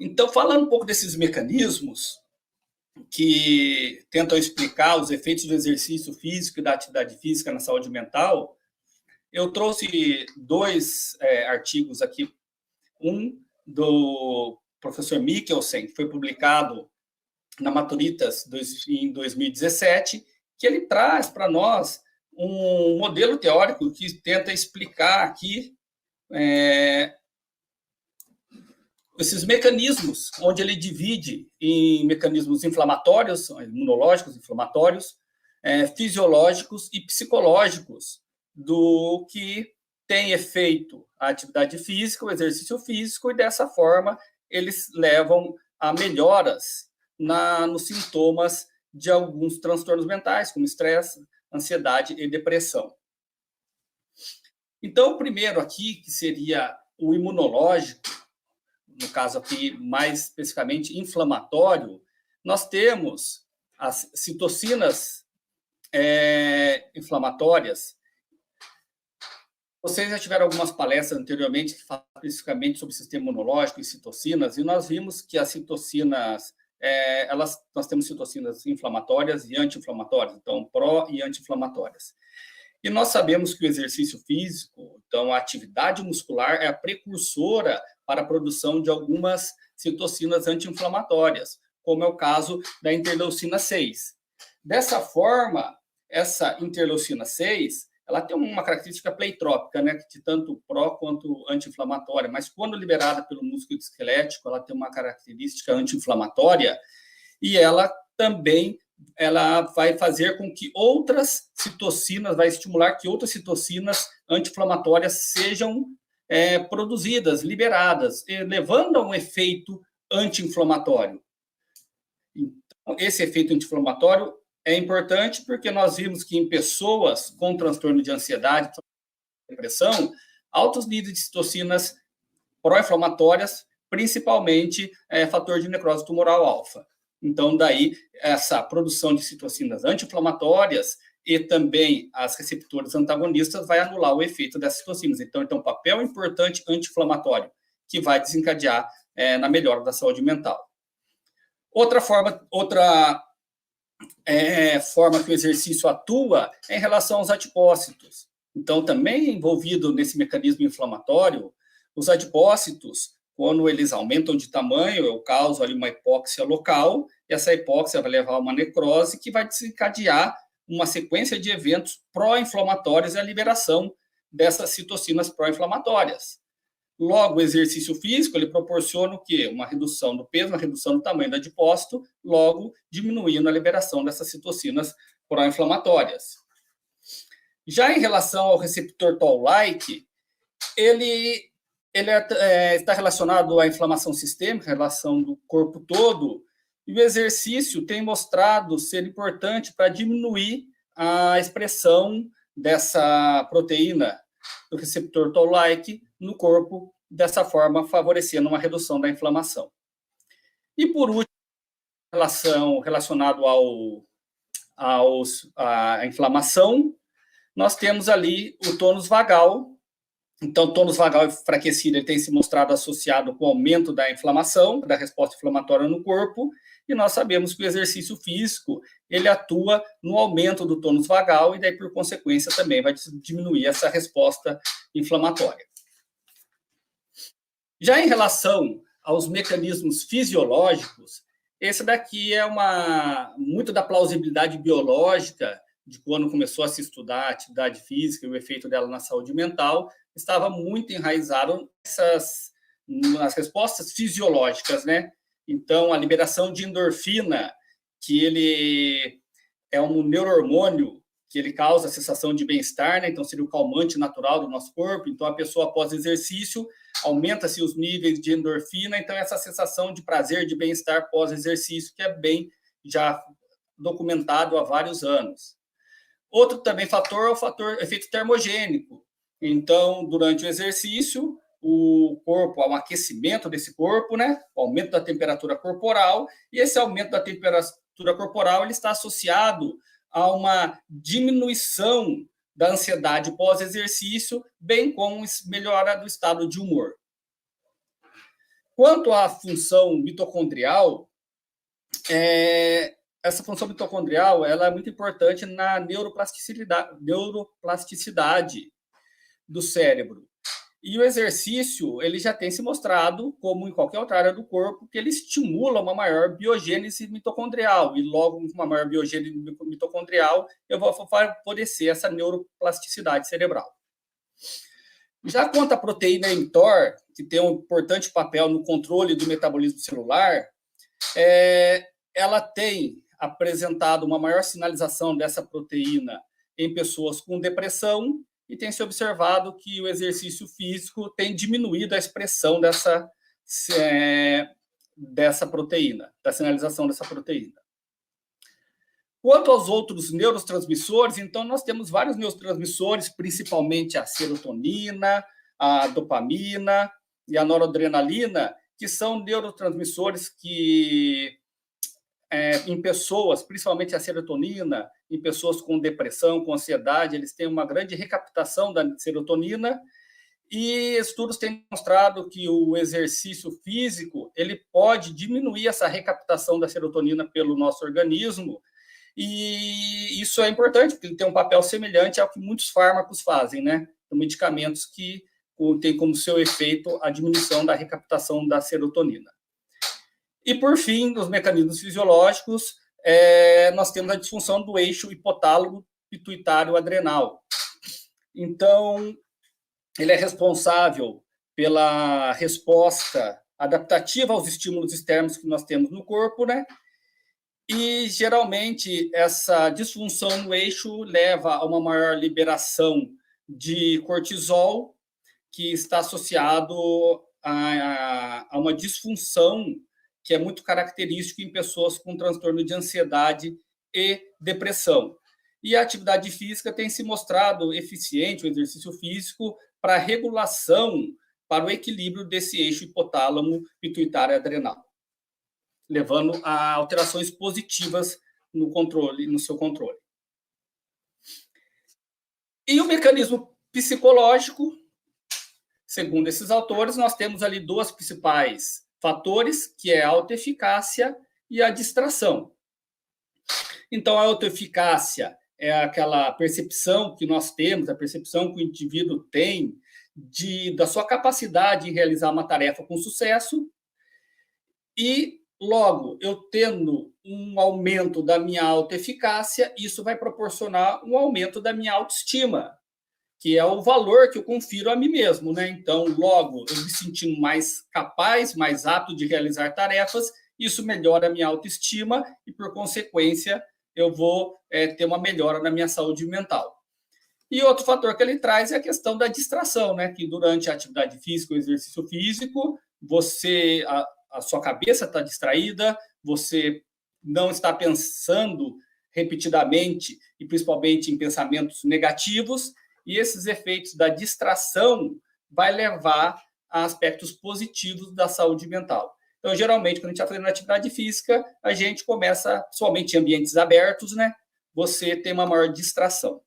Então, falando um pouco desses mecanismos que tentam explicar os efeitos do exercício físico e da atividade física na saúde mental, eu trouxe dois artigos aqui. Um do professor Mikkelsen, que foi publicado na Maturitas em 2017, que ele traz para nós um modelo teórico que tenta explicar aqui esses mecanismos, onde ele divide em mecanismos inflamatórios, imunológicos, inflamatórios, fisiológicos e psicológicos, do que tem efeito a atividade física, o exercício físico, e dessa forma eles levam a melhoras nos sintomas de alguns transtornos mentais, como estresse, ansiedade e depressão. Então, o primeiro aqui, que seria o imunológico, no caso aqui mais especificamente inflamatório, nós temos as citocinas inflamatórias. Vocês já tiveram algumas palestras anteriormente que falam especificamente sobre o sistema imunológico e citocinas, e nós vimos que as citocinas, nós temos citocinas inflamatórias e anti-inflamatórias, então pró- e anti-inflamatórias. E nós sabemos que o exercício físico, então a atividade muscular é a precursora para a produção de algumas citocinas anti-inflamatórias, como é o caso da interleucina 6. Dessa forma, essa interleucina 6, ela tem uma característica pleitrópica, né, de tanto pró quanto anti-inflamatória, mas quando liberada pelo músculo esquelético, ela tem uma característica anti-inflamatória e ela também vai fazer com que outras citocinas, vai estimular que outras citocinas anti-inflamatórias sejam produzidas, liberadas, levando a um efeito anti-inflamatório. Então, esse efeito anti-inflamatório é importante porque nós vimos que em pessoas com transtorno de ansiedade, depressão, altos níveis de citocinas pró-inflamatórias, principalmente fator de necrose tumoral alfa. Então, daí, essa produção de citocinas anti-inflamatórias e também as receptores antagonistas vai anular o efeito dessas citocinas. Então, tem um papel importante anti-inflamatório que vai desencadear na melhora da saúde mental. Outra forma que o exercício atua é em relação aos adipócitos. Então, também envolvido nesse mecanismo inflamatório, os adipócitos, quando eles aumentam de tamanho, eu causo ali uma hipóxia local, e essa hipóxia vai levar a uma necrose que vai desencadear uma sequência de eventos pró-inflamatórios e a liberação dessas citocinas pró-inflamatórias. Logo, o exercício físico, ele proporciona o quê? Uma redução do peso, uma redução do tamanho do adipócito, logo diminuindo a liberação dessas citocinas pró-inflamatórias. Já em relação ao receptor Toll-like, ele está relacionado à inflamação sistêmica, relação do corpo todo, e o exercício tem mostrado ser importante para diminuir a expressão dessa proteína do receptor Toll-like no corpo, dessa forma favorecendo uma redução da inflamação. E por último, relacionado à inflamação, nós temos ali o tônus vagal. Então, o tônus vagal enfraquecido ele tem se mostrado associado com o aumento da inflamação, da resposta inflamatória no corpo, e nós sabemos que o exercício físico ele atua no aumento do tônus vagal e daí, por consequência, também vai diminuir essa resposta inflamatória. Já em relação aos mecanismos fisiológicos, esse daqui é muito da plausibilidade biológica de quando começou a se estudar a atividade física e o efeito dela na saúde mental, estava muito enraizado nas respostas fisiológicas, né? Então, a liberação de endorfina, que ele é um neurohormônio que ele causa a sensação de bem-estar, né? Então seria o calmante natural do nosso corpo. Então, a pessoa, após exercício, aumenta-se os níveis de endorfina. Então, essa sensação de prazer, de bem-estar pós-exercício, que é bem já documentado há vários anos. Outro também fator é o fator efeito termogênico. Então, durante o exercício, o corpo, há um aquecimento desse corpo, né? O aumento da temperatura corporal, e esse aumento da temperatura corporal ele está associado a uma diminuição da ansiedade pós-exercício, bem como melhora do estado de humor. Quanto à função mitocondrial, essa função mitocondrial ela é muito importante na neuroplasticidade do cérebro. E o exercício ele já tem se mostrado, como em qualquer outra área do corpo, que ele estimula uma maior biogênese mitocondrial. E logo, com uma maior biogênese mitocondrial, eu vou favorecer essa neuroplasticidade cerebral. Já quanto à proteína mTOR, que tem um importante papel no controle do metabolismo celular, ela tem apresentado uma maior sinalização dessa proteína em pessoas com depressão e tem se observado que o exercício físico tem diminuído a expressão dessa proteína, da sinalização dessa proteína. Quanto aos outros neurotransmissores, então nós temos vários neurotransmissores, principalmente a serotonina, a dopamina e a noradrenalina, que são neurotransmissores que, em pessoas, principalmente a serotonina, em pessoas com depressão, com ansiedade, eles têm uma grande recaptação da serotonina, e estudos têm mostrado que o exercício físico ele pode diminuir essa recaptação da serotonina pelo nosso organismo, e isso é importante, porque ele tem um papel semelhante ao que muitos fármacos fazem, né? São medicamentos que têm como seu efeito a diminuição da recaptação da serotonina. E, por fim, nos mecanismos fisiológicos, nós temos a disfunção do eixo hipotálamo pituitário adrenal. Então, ele é responsável pela resposta adaptativa aos estímulos externos que nós temos no corpo, né? E, geralmente, essa disfunção no eixo leva a uma maior liberação de cortisol, que está associado a uma disfunção que é muito característico em pessoas com transtorno de ansiedade e depressão. E a atividade física tem se mostrado eficiente, o exercício físico, para a regulação, para o equilíbrio desse eixo hipotálamo pituitário adrenal, levando a alterações positivas no seu controle. E o mecanismo psicológico, segundo esses autores, nós temos ali dois principais fatores, que é a autoeficácia e a distração. Então, a autoeficácia é aquela percepção que nós temos, a percepção que o indivíduo tem da sua capacidade de realizar uma tarefa com sucesso, e logo, eu tendo um aumento da minha autoeficácia, isso vai proporcionar um aumento da minha autoestima, que é o valor que eu confiro a mim mesmo, né? Então, logo, eu me sentindo mais capaz, mais apto de realizar tarefas, isso melhora a minha autoestima e, por consequência, eu vou ter uma melhora na minha saúde mental. E outro fator que ele traz é a questão da distração, né? Que durante a atividade física, o exercício físico, a sua cabeça está distraída, você não está pensando repetidamente e principalmente em pensamentos negativos, e esses efeitos da distração vai levar a aspectos positivos da saúde mental. Então, geralmente, quando a gente está fazendo atividade física, a gente começa, somente em ambientes abertos, né? Você tem uma maior distração.